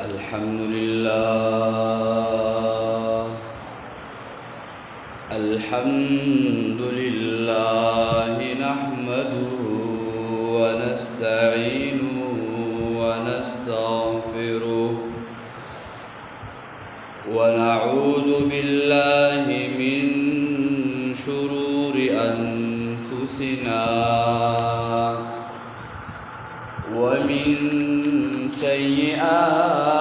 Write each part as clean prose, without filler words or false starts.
الحمد لله الحمد لله نحمده ونستعينه ونستغفره ونعوذ بالله من شرور أنفسنا ومن سيئات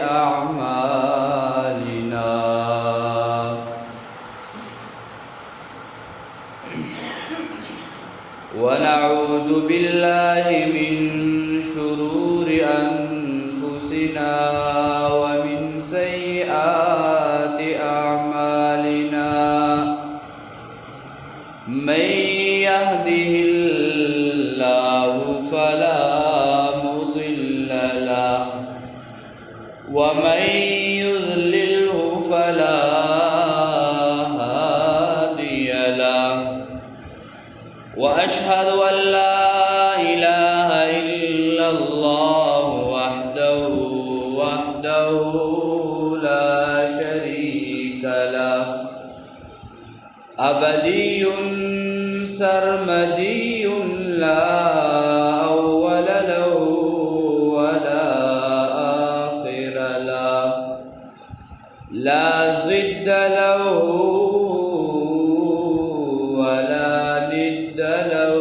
أعمالنا ونعوذ بالله من شرور أنفسنا ومن سيئات أعمالنا من يهده الله فلا مضل له ومن يضلله فلا هادي له وأشهد أن لا إله إلا الله وحده لا شريك له أبدي سرمدي لا أول له ولا آخر له لا ضد له ولا ند له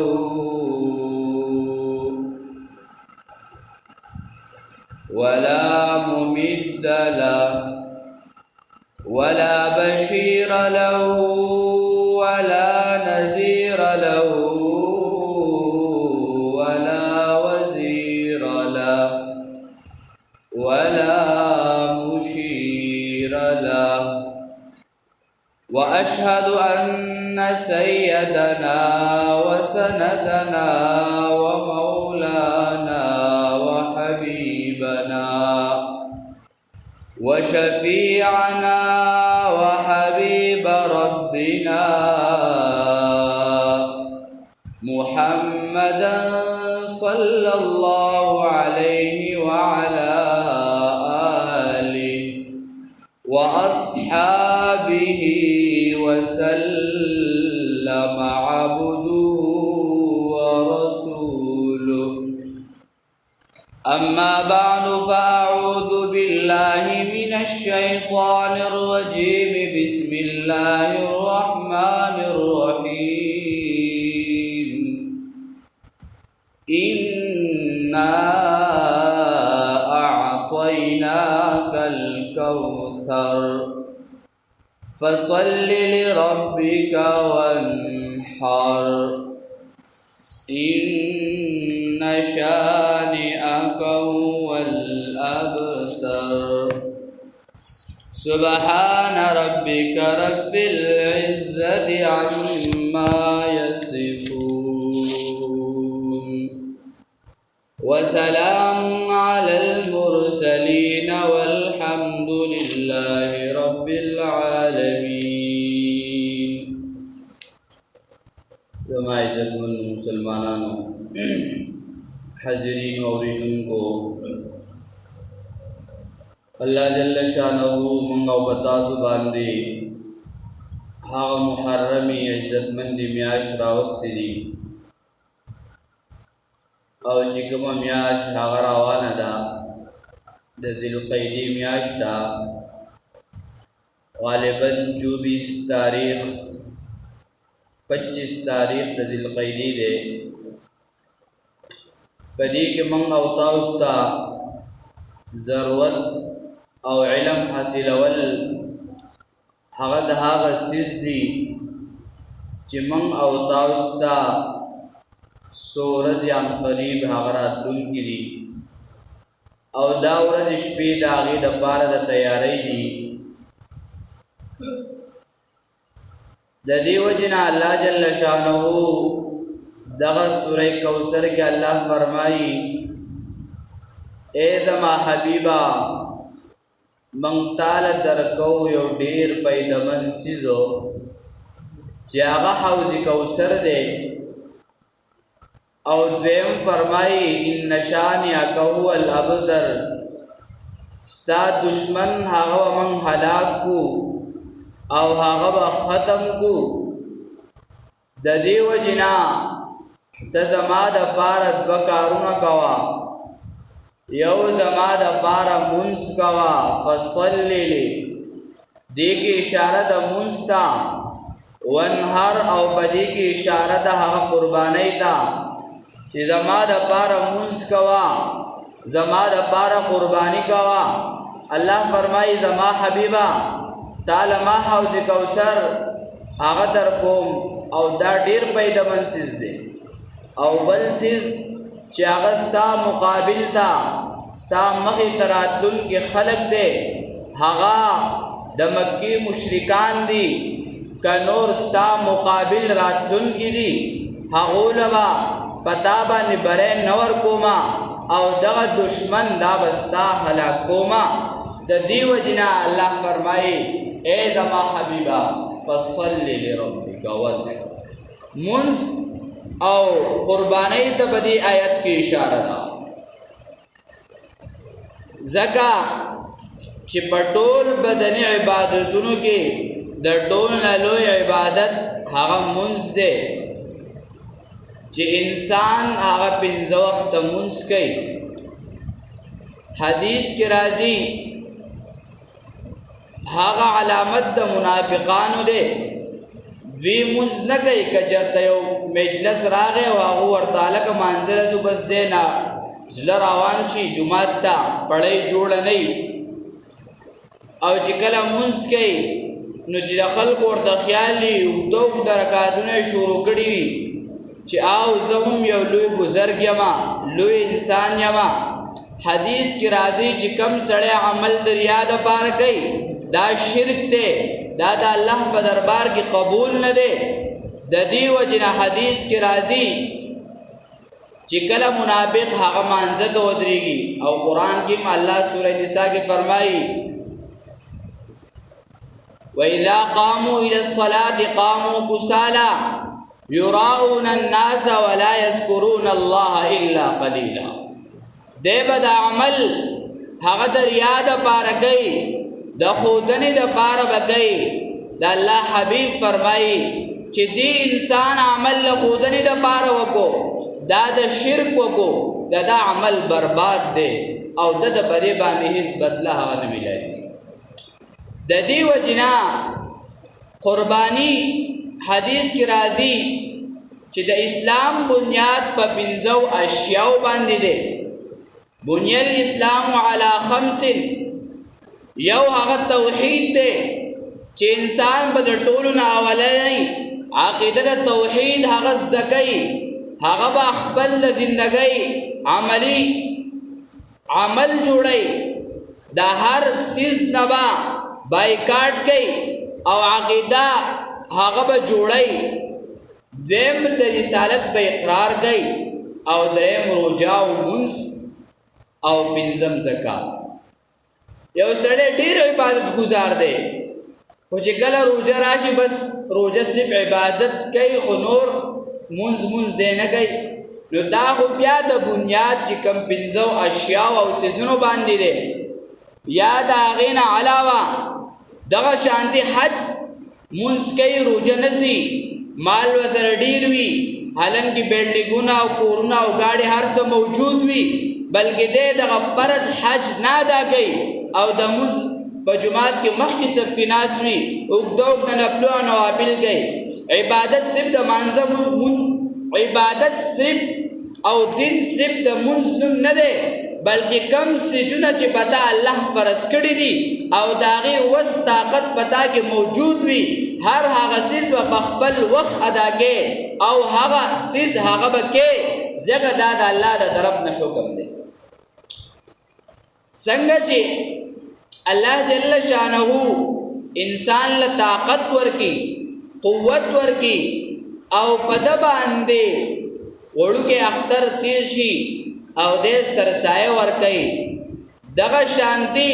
ولا ممد له ولا بشير له ولا نذير له ولا وزير له ولا مشير له وأشهد أن سيدنا وسندنا ومولانا وحبيبنا وشفيعنا وحبيب ربنا محمدا صلى الله عليه وعلى آله وأصحابه وسلم عبده ورسوله أما بعد فأعوذ بالله من الشيطان الرجيم بسم الله الرحمن الرحيم إنا أعطيناك الكوثر فصل لربك وانحر إن شانئك هو الأبتر سبحان ربك رب العزة عما يصفون وسلام على المرسلين والحمد لله رب العالمين. زما عزتمند مسلمانانو حاضرین اوریدونکو اللہ جل شانہ منگا و بتاسو باندې هغه محرمی عزتمندی میاش راوستی دی او چې کومه میاش هغه روانه ده د ذوالقعدې میاش ده غالبا 24 تاریخ 25 تاریخ د ذوالقعدې ده پدې کې موږ او تاسو ته ضرورت او علم حاصلول هغه د هغه سیس دي چې موږ او تاسو ته سورز یم قریب هغه راتلونکي دي او دا ورځ شپې د هغې دپاره د تیاری دي د دې وجې نه الله جل شانه دغه سوره کوثر کې الله فرمایي اے زما حبیبا من تعالی درکو یو ډیر پیدمن سیزو چې هغه حوض کوثر دی او دویم فرمائی ان شانئک هو الابتر ستا دشمن هغه من هلاک کو او هغه به ختم کو د دې وجنا ته زما د پاره دوه کارونه کوه یو زما د پاره مونځ کوه فصلی لی دې کې اشاره د مونځ ته وانهر او په دې کې اشاره د هغه قربانۍ ته چې زما د پاره مونځ کوه زما د پاره قربانی کوه الله فرمایي زما حبیبا تعالی ما حوض کوثر هغه در کوم او دا ډیر پیدمن سیز دی او بل سیز چې هغه ستا مقابل تا ستا مخې ته راتلونکي خلق دی هغه د مکې مشرکان دي که نور ستا مقابل راتلونکي دي هغو له به په تا باندې بری نه ورکومه او دغه دشمن دا به ستا هلاک کومه د دې وجې نه الله فرمایي ای زما حبیبه فصلی لربک وانحر منځ او قربانی ته په دې آیت کې اشاره ده ځکه چې په ټول بدني عبادتونو کې د ټول نه لوی عبادت هغه منځ دی چې انسان هغه پنځه وخته منځ کوي حدیث کې راځي هغه علامت د منافقانو دی دوی منځ نه کوي که چېرته یو مجلس راغی او هغه ورته هلکه مانځله زه بس دی نه زړه روان شي جومات ته پړۍ جوړه نه او چې کله منځ کوي نو چې د خلکو ورته خیال وي اوږده اوږده رکعتونه یې شروع کړي وي چې او زه هم یو لوی بزرګ یمه لوی انسان یمه حدیث کې راځي چې کم سړی عمل د ریا دپاره کوي دا شرک دی دا د الله په دربار کې قبول نه دی د دې وجې نه حدیث کې راځي چې کله منافق هغه مانځه ته ودرېږي او قرآن کې هم الله سوره نساء کې فرمایي وَإِذَا قَامُوا إِلَى الصَّلَاةِ قَامُوا كُسَالَى يُرَاءُونَ النَّاسَ وَلَا يَذْكُرُونَ اللَّهَ إِلَّا قَلِيلًا دی به د عمل هغه د ریا دپاره کوي د ښودنې دپاره به کوي د الله حبیب فرمایي چې دې انسان عمل له ښودنې دپاره وکړو دا د شرک وکړو د دا عمل برباد دی او د د په دې باندې هېڅ بدله هغه نه میلاوي د دې وجې نه قرباني حدیث کې راځي چې د اسلام بنیاد په پنځو اشیاو باندې دی بنی الاسلام علی خمس یو هغه توحید دی چې انسان به د ټولو نه اولنی عقیده د توحید هغه زده کوي هغه به خپل د زندګۍ عمل جوړوي د هر څیز نه به بایکاټ کوي او عقیده هغه به جوړوي دویم د رسالت به اقرار کوي او دریم روژه او مونځ او پنځم زکات یو سړی ډېر عبادت گزار دی خو چې کله روژه راشي بس روژه صرف عبادت کوي خو نور مونځ دی نه کوي نو دا خو بیا د بنیاد چې کوم پنځو اشیاو او څیزونو باندې دی یا د هغې نه علاوه دغه شانتي حج مونځ کوي روژه نسی مال ورسره ډېر وي حالانکې بلډینګونه او کورونه او ګاډې هر څه موجود وي بلکې دی دغه فرض حج نه ادا کوي او د مونځ په جومات کې مخکې صف کې ناست وي اوږده اوږده نفلو او نوافل کوي عبادت صرف د مانځه عبادت صرف او دین صرف د مونځ نوم نه دی بلکې کم څیزونه چې پتا الله فرض کړي دي او د هغې وس طاقت پتا کې موجود وي هر هغه څیز به په خپل وخت ادا کوي او هغه څیز هغه به کوي ځکه دا د الله د طرف نه حکم دی څنګه چې الله جل شانه انسان له طاقت ورکی قوت ورکی او په ده باندې وړوکی اختر تیر شي او دې سرسایه ورکوي دغه شانتي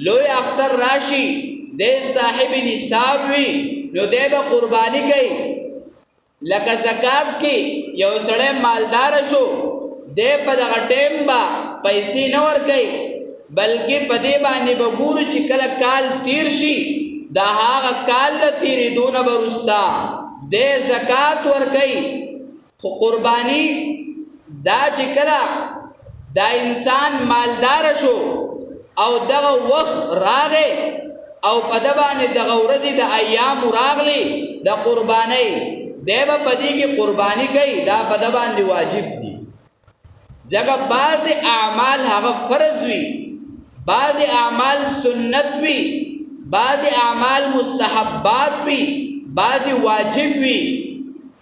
لوی اختر راشي دې صاحب نصاب وي نو دې به قرباني کوي لکه زکات کې یو سړی مالدار شو دې په دغه ټیم به پیسې نه ورکوي بلکې په دې باندې به ګورو چې کله کال تیر شي دا هغه کال د تیرېدو نه به وروسته دی زکات ورکوي. خو قرباني دا چې کله دا انسان مالدار شو او دغه وخت راغی او په ده باندې دغه ورځې د ایامو راغلي د قربانۍ دی به په دې کې قرباني کوي، دا په ده باندې واجب دي. ځکه بعضې اعمال هغه فرض وي، بعضې اعمال سنت وي، بعضې اعمال مستحبات وي، بعضې واجب وي.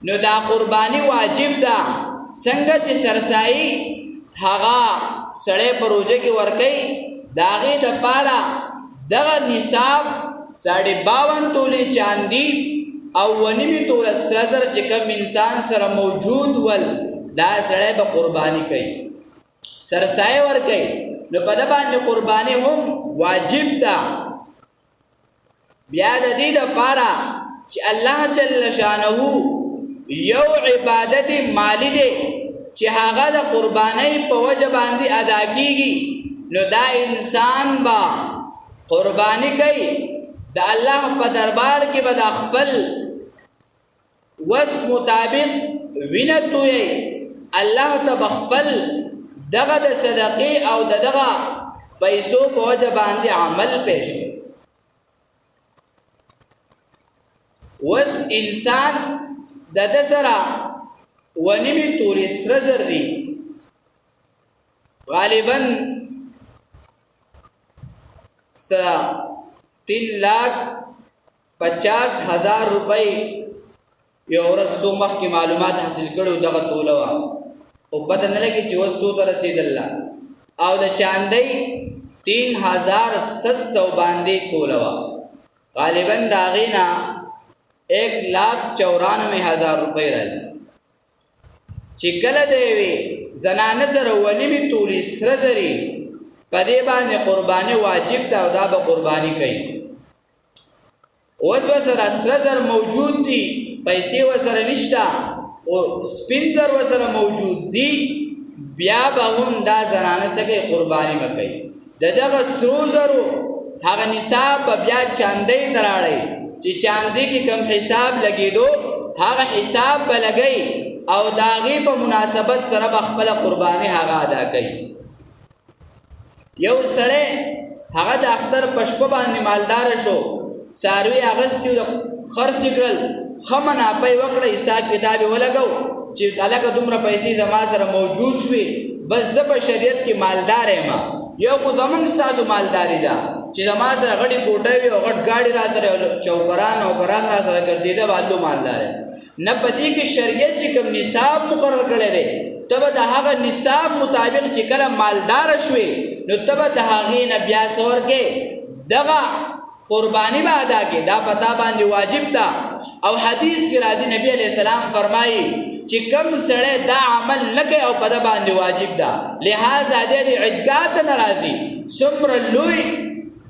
نو دا قرباني واجب ده. څنګه چې سرسایي هغه سړی په روژه کې ورکوي، د هغې دپاره دغه نصاب 52 تولې چاندي او 1.5 توله سره زر چې کوم انسان سره موجود ول دا سړی به قرباني کوي، سرسایه ورکوي. نو په ده باندې قرباني هم واجب ده. بیا د دې دپاره چې الله جل شانه یو عبادت مالی دی چې هغه د قربانۍ په وجه باندې ادا کیږي، نو دا انسان به قرباني کوي، د الله په دربار کې به د خپل وس مطابق وینه تویي، الله ته به خپل دغه د صدقې او دغه پیسو په وجه باندې عمل پیش کوي. وس انسان د ده سره 1.5 تولې سره زر دي، غالباً 3,50,000 روپۍ یو ورځ څو مخکې معلومات حاصل کړو دغه توله وه، او پته نه لګي چې اوس څو ته رسېدله. او د چاندۍ 3,700 باندې توله وه، غالباً د هغې نه 1,94,000 روپۍ راځي. چې کله د یوې زنانه سره 1.5 تولې سره زري په دې باندې قرباني واجب ده او دا به قرباني کوي. اوس ورسره سره زر موجود دي، پیسې ورسره نشته، او سپین زر ورسره موجود دي، بیا به هم دا زنانه څه کوي؟ قرباني به کوي. د دغه سرو زرو هغه نصاب به بیا چاندۍ ته راړئ چې چاندۍ کې کوم حساب لګېدو هغه حساب به لګئ او د هغې په مناسبت سره به خپله قرباني هغه ادا کوي. یو سړی هغه د اختر په شپه باندې مالدار شو، څاروي اخیستي د خرڅ کړل، ښه منافع وکړه، حساب کتاب یې ولګو چې هلکه دومره پیسې زما سره موجود شوې، بس زه په شریعت کې مالدار یم. یو خو زمونږ ستاسو مالداري ده چې زما سره غټې کوټه وي او غټ ګاډي را سره چوکران اوکران را سره ګرځېده والو مالدار یم. نه په دې کې شریعت چې کوم نصاب مقرر کړی دی ته به د هغه نصاب مطابق چې کله مالداره شوې نو ته به د هغې نه بیا څه ورکې؟ دغه قرباني به ادا کړې، دا په تا باندې واجب ده. او حدیث کې راځي نبی علیہ السلام فرمایي چې کوم سړی دا عمل نه کوي او په ده باندې واجب ده، لہذا دی د عیدګاه ته نه راځي. څومره لوی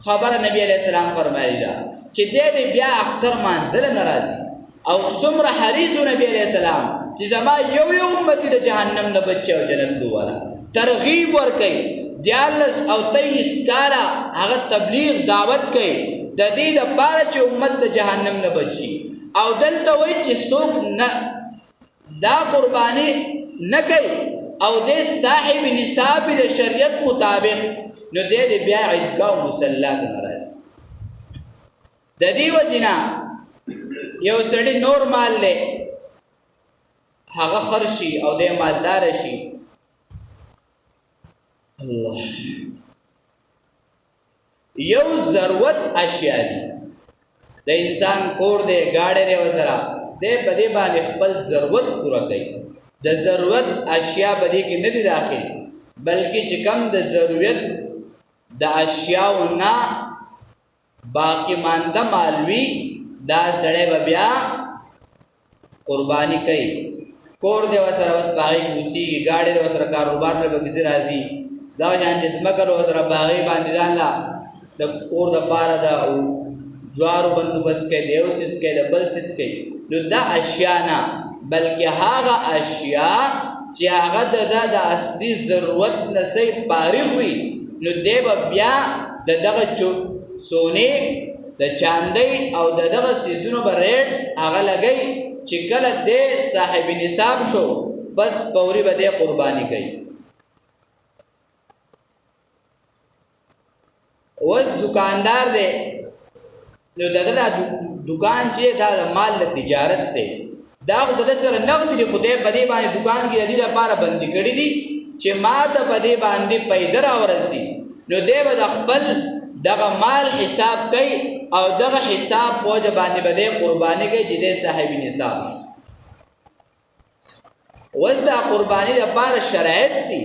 خبره نبی علیہ السلام فرمایي ده چې دی بیا اختر مانځله نه راځي. او څومره حریص نبی علیہ السلام چې زما یو امتی د جهنم نه بچي او جنت وواله. ترغیب ورکوي، 14 او 23 کاله هغه تبلیغ دعوت کوي د دې دپاره چې امت د جهنم نه بچي. او دلته وایي چې څوک نه دا قرباني نه کوي او دی صاحب نصاب د شریعت مطابق، نو دی بیا عیدګاه او مصلا ته نه راځي. د دې وجې نه یو سړی نور مال دی هغه خرڅ شي او دی مالدار شي، الله یو ضرورت اشیاء دي، د انسان کور دی ګاډی دی ورسره دی په دې باندې خپل ضرورت پوره کوي. د ضرورت اشیاء په دې کې نه دي داخل، بلکې چې کم د ضرورت د اشیاءو نه باقی مانده مالوي دا سړی به بیا قرباني کوي. کور دی ورسره بس په هغې کې اوسېږي، ګاډی دی ورسره کاروبار له پکې راځي، دا شانتې ځمکه له ورسره په هغې باندې ځان له د کور دپاره د جوارو بندوبست کوي، د یو څیز کوي، د بل څیز کوي. نو دا اشیا نه، بلکې هغه اشیا چې هغه د اصلي ضرورت نه صحیح فارغ وي نو دی به بیا د دغه سونې د چاندۍ او د دغه څیزونو به ریټ هغه لګوي چې کله دی صاحب نصاب شو بس فوري به دی قرباني کوي. اوس دکاندار دی نو دغه دکان چې دا مال د تجارت دی دا خو د سره نغد دی، خدای په دې باندې دکان کې د دې لپاره بندي کړي دي چې ما ته په دې باندې پیدا راورسي. نو دی به د خپل دغه مال حساب کوي او دغه حساب په وجه باندې به دی قرباني کوي چې دی صاحب نصاب شي. اوس دا قرباني لپاره شرایط دي.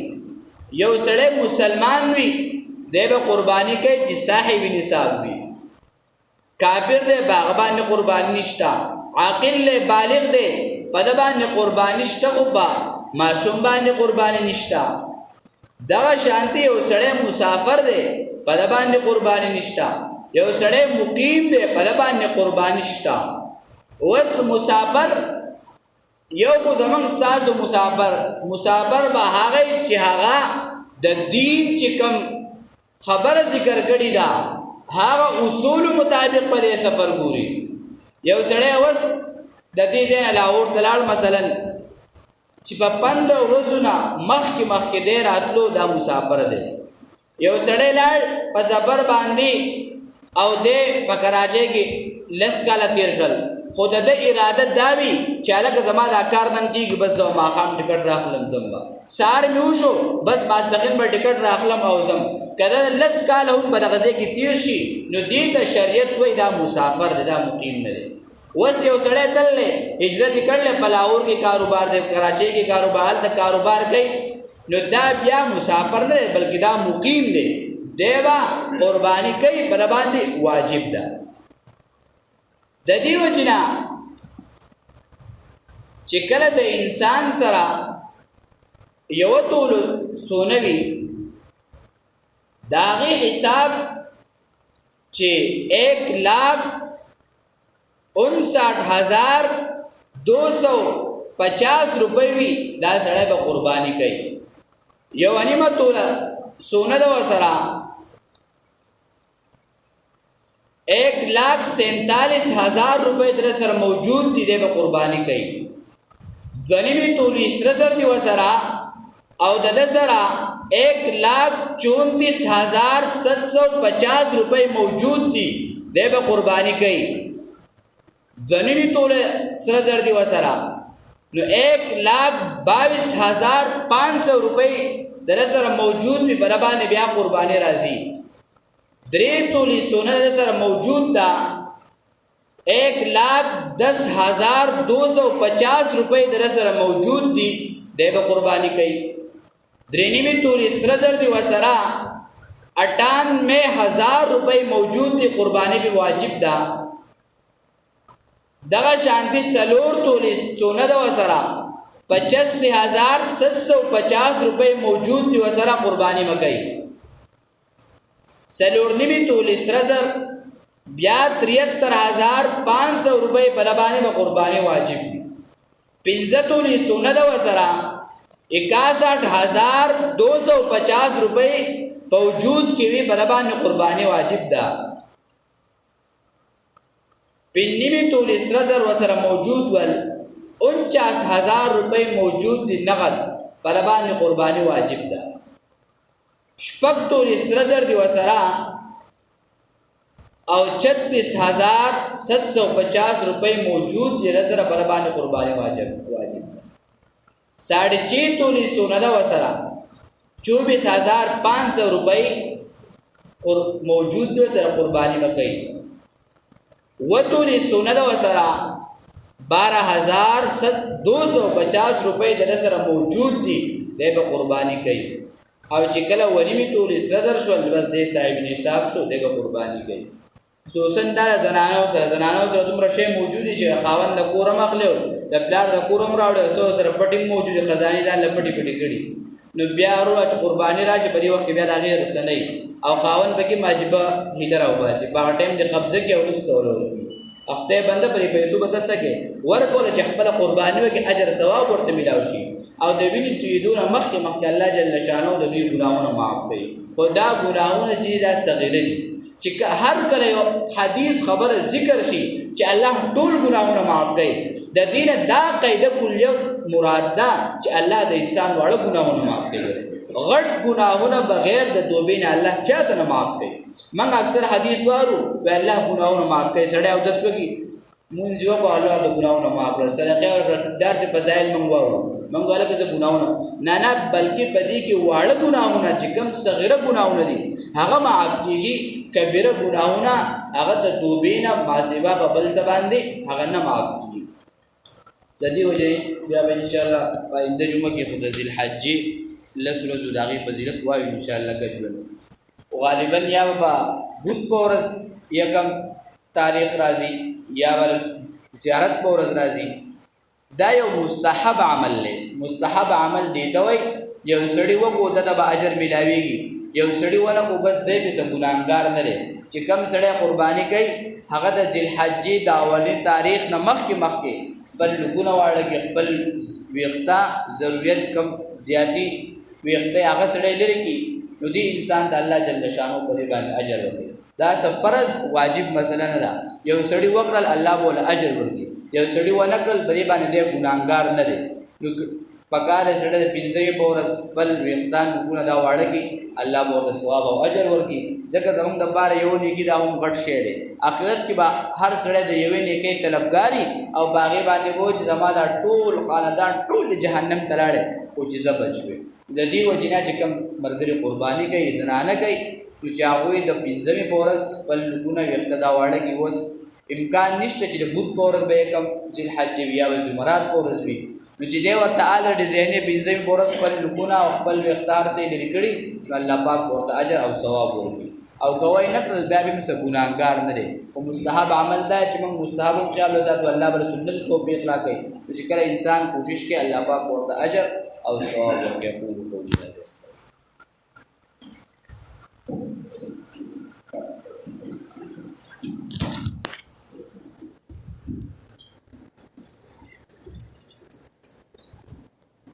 یو سړی مسلمان وي دی به قرباني کوي چې صاحب نصاب وي. کافر دی باغ باندې قرباني نشته. عاقل دی بالغ دی په د باندې قرباني شته، خو په ماشوم باندې قرباني نشته. دغه شانتي یو سړی مسافر دی په د باندې قرباني نشته. یو سړی مقیم دی په د باندې قرباني شته. اوس مسافر یو خو زمونږ ستاسو مسافر به هغه چې هغه د دین چې کوم خبره ذکر کړې ده هغه اصول مطابق په دې سفر ګوري. یو سړی اوس د دې ځای لاهور ته لاړ مثلا چې په 15 ورځو نه مخکې دی راتلو، دا مسافر دی. یو سړی لاړ په سفر باندې او دی په کراچۍ کې 10 کاله تیر کړل، خو د ده اراده دا وي چې هلکه زما دا کار نن کېږي بس زه ماښام ټکټ راخلم ځم به، سهار مې وشو بس ماسپښین به ټکټ راخلم او ځم. که دا 10 کاله هم په دغه ځای کې تیر شي نو دې ته شریعت وایي دا مسافر دی، دا مقیم نه دی. اوس یو سړی تللی هجرت یې کړلی په لاهور کې کاروبار دی، کراچۍ کې کاروبار، هلته کاروبار کوي، نو دا بیا مسافر نه دی بلکې دا مقیم دی. دی به قرباني کوي په ده باندې واجب ده. د دې وجې نه چې کله د انسان سره یوه تولو سونه وي د هغې حساب چې 1,59,250 روپۍ وي دا سړی به قرباني کوي. یوه نیمه توله سونه ده ورسره 1,47,000 روپۍ در سره موجود دي، دی به قرباني کوي. دوه نیمې تولې سره زر دي ورسره او د ده سره 1,34,750 روپۍ موجود دي، دی به قرباني کوي. دوه نیمې تولې سره زر دي ورسره نو 1,22,500 روپۍ د ده سره موجود وي، په ده باندې بیا قرباني راځي. 3 تولې سونه د سره موجود ده 1,10,250 روپۍ د سره موجود دي، دی به قرباني کوي. 3 نیمې تولې سره زر دي ورسره 98,000 روپۍ موجود دي، قرباني به واجب ده. دغه شانتي 4 تولې سونه ده ورسره 85,750 روپۍ موجود دي، ورسره قرباني مه کوي. 4 نیمې تولې سره زر بیا 73,500 روپۍ په ده باندې به قرباني واجب وي. 5 تولې سونه ده ورسره 61,250 روپۍ په وجود کې وي، په ده باندې قرباني واجب ده. 5 نیمې تولې سره زر ورسره موجود ول 49,000 روپۍ موجود دي نغد، په ده باندې قرباني واجب ده. 6 تولې سره زر دي ورسره او 36,750 روپۍ موجود دي، سره په ده باندې قرباني واجب ده. 6.5 تولې سونه ده ورسره 24,500 روپۍ موجود دي، سره قرباني به کوي. 7 تولې سونه ده ورسره 12,250 روپۍ د ده سره موجود دي، دی به قرباني کوي. او چې کله 1 نیمې تولې سره زر شول بس دی صاحب نصاب شو، دی به قرباني کوي. خصوصا دا زنانو سره دومره شی موجود دي چې خاوند د کور هم اخلي او د پلار د کور هم راوړي، څو سره پټې موجود دي، خزانې ځان له پټې کړي. نو بیا وروه چې قرباني راشي په دې وخت کې بیا د هغې رسنۍ او خاوند پکې ماجبه هیله راوباسي، په هغه ټایم د قبضه کې وروسته ولولي. خدای بنده پرې پیسو به څه کې ورکول چې خپل قرباني وکړي اجر ثواب ورته ملاوي شي او د وینې تویدونه مخکې الله جل شانو د دوی ګناهونه معاف کوي خو دا ګناهونه چې دا صغیره دي چې هر کله یو حدیث خبره ذکر شي چې الله ټول ګناهونه معاف کوي د دین دا قاعده کلیه مراد ده چې الله د انسان واړه ګناهونه معاف کوي غټ ګناهونه بغیر د توبې نه الله چاته نه معاف کوي موږ اکثر حدیث وارو و الله ګناهونه معاف کوي سړی او داس وکي مونږ یو په الله د ګناهونه معاف کړ صدقه او دار څخه فضایل موږ وارو موږ ولکه څه ګناهونه نه بلکې پدې کې واړه ګناهونه چې کوم صغیره ګناهونه دي هغه معاف کیږي کبیره ګناهونه هغه د توبې نه ماسیبا په بل څه باندې هغه نه معاف کیږي د دې وجه بیا به ان شاء الله آینده جمعه کې خدای ذل حج لسرو زداغي فضیلت وایو ان شاء الله کجل غالبا یا با بود پورز یکم تاریخ راځي یا ول زیارت پورز راځي دا یو مستحب عمل له مستحب عمل دی دوی یو سړی وګو د اجر ملاويږي یو سړی ونه کو بس دې به ګناګار نه لري چې کم سړی قرباني کوي هغه د ذل حج د اولي تاریخ نه مخکې خپل لګونه واړه خپل ویختا ضرورت کم زیاتی ویخته هغه سړی لري کی نو دی انسان د الله جل شانو په دې باندې اجر ورکړي دا فرض واجب مسله نه ده یو سړی وکړل الله بوله اجر ورکړي یو سړی ونکړل په دې باندې دی ګناګار نه دی نو پکاره سړی د پنځه په ورځ خپل ویختان کو دا واړه کی الله بوله ثواب او اجر ورکړي ځکه زموږ د بار یو نیکی دا هم غټ شی دی اخرت کې به هر سړی د یوې نیکی طلبګاری او باغې باندې وو چې زما دا ټول خاندان ټول جهنم تلاړي او چې زبر شوي د دې وجنه چې کوم مرګري قرباني کوي زنانه کوي نو چې هغه د پنځمه پورز خپل لګونه اقتدا واړه کې اوس امکان نشته چې د بود پورز به کوم ذل حج یا ول جمعرات پورز وي نو چې دی ورته اعلی ډیزاین پنځمه پورز خپل لګونه او خپل اختیار سي لري کړی الله پاک ورته اجر او ثواب ورکړي او کوی نه پر بیا به څه ګناګار نه دي او مستحب عمل دا چې موږ مستحب خیال وساتو الله بر سنت توفیق راکړي چې کله انسان کوشش کوي الله پاک ورته اجر او ثواب ورکړي.